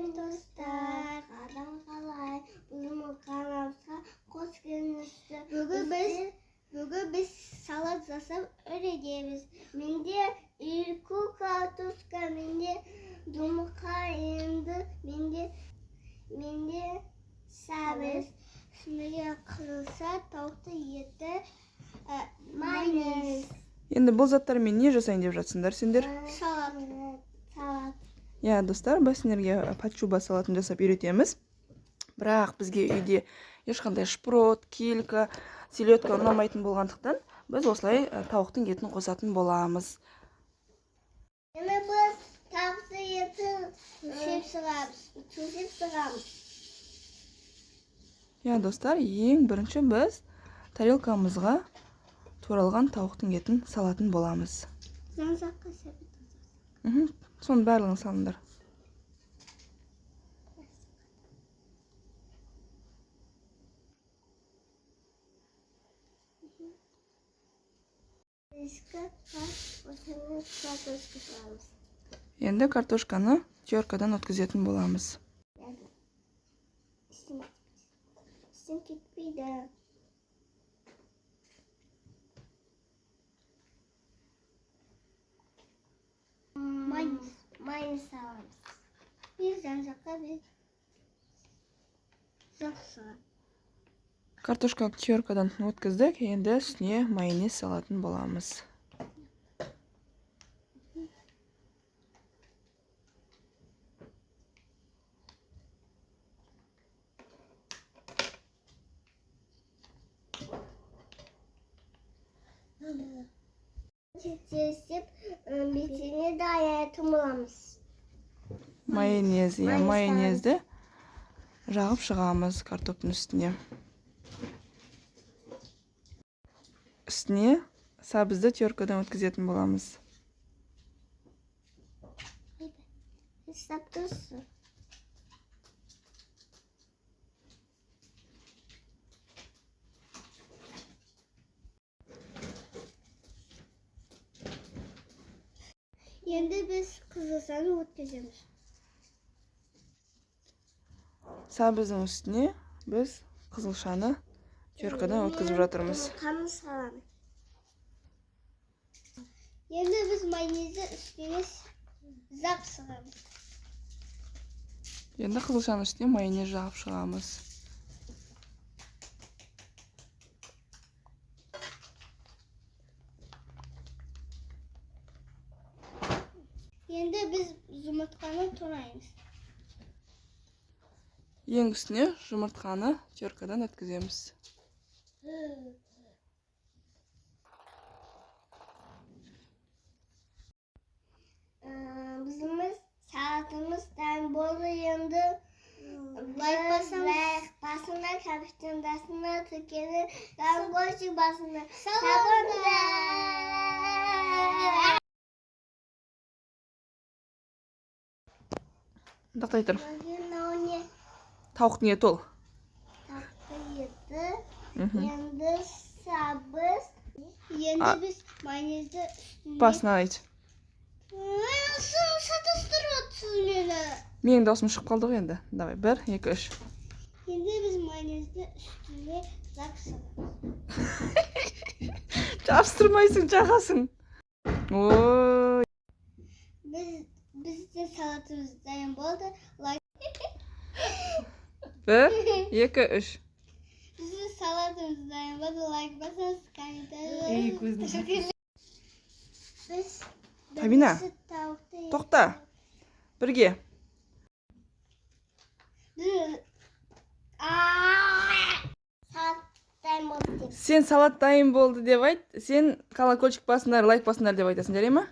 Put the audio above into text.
dostlar, adam kalay, bizim kanalımıza hoş geldiniz. Bugün biz salat zasam öğreneceğiz. Mindi irku kartuska, mindi dumka indi, mindi servis. Şimdi kırılsa tavukta yedi mayonez. Endi бұл заттармен не жасайын деп жатсыңдар сендер? Salat. Ya достар, біз сендерге подшуба салатын жасап үйретеміз. Бірақ бізге үйде ешқандай шпрот, килька, селедка ұнамайтын болғандықтан біз осылай тауықтың етін қосатын боламыз. Şimdi biz tavukta eti tuzip sıramız. Ya достар, ең бірінші біз тарелкамызға туралған тауықтың етін салатын боламыз. Соның барлығын салыңдар. Енді картошканы теркадан өткізетін боламыз. İşim gitmeydi. Mayonez salamız. Bizden zaka bir zaksa. Картошка теркадан өткіздік, енді үстіне майонез салатын боламыз. Kesip bitini daha tumulamız. Майонезді жағып шығамыз картоптың үстіне. Үстіне сабызды теркадан өткізетін боламыз. Saptırsı. Şimdi biz kızılsanı ötközemiz. Сабыздың үстіне біз қызылшаны теркадан өткізіп жатырмыз. Kanı salamı. Şimdi biz mayonezi üstüne zak sıramız. Енді қызылшаның үстіне майонез жағып шығамыз. Şimdi biz yumurtkanı turayız. Ең үстіне жұмыртқаны теркадан өткіземіз. Bizimiz salatımız tam bolu yandı. Like basınlar, kapıştın basınlar, Türkiye'nin boşluk basınlar. Sabunda. Тоқтай тұр. Bugün Тауықтың еті ол. tatlı yedi. Yandı sabız. Yandı biz mayonezde üstüne. Басына айт. Satıştırıyorsunuz beni. Менің даусым шығып қалды ғой енді. Давай, 1, 2, 3. Şimdi biz mayonezde üstüne zak sıramız. Жабыстырмайсың, жағасың. Ой. Biz de salatımızdan oldu. Like 1, 2, 3. bizim salatımızdan oldu. Like basarız kanka. Ey көзін. Biz Табина, tavukta тоқта. Бірге. Salattan oldu. Сен салат дайын болды деп айт, сен колокольчик басыңдар, лайк басыңдар деп айтасың, жарай ма?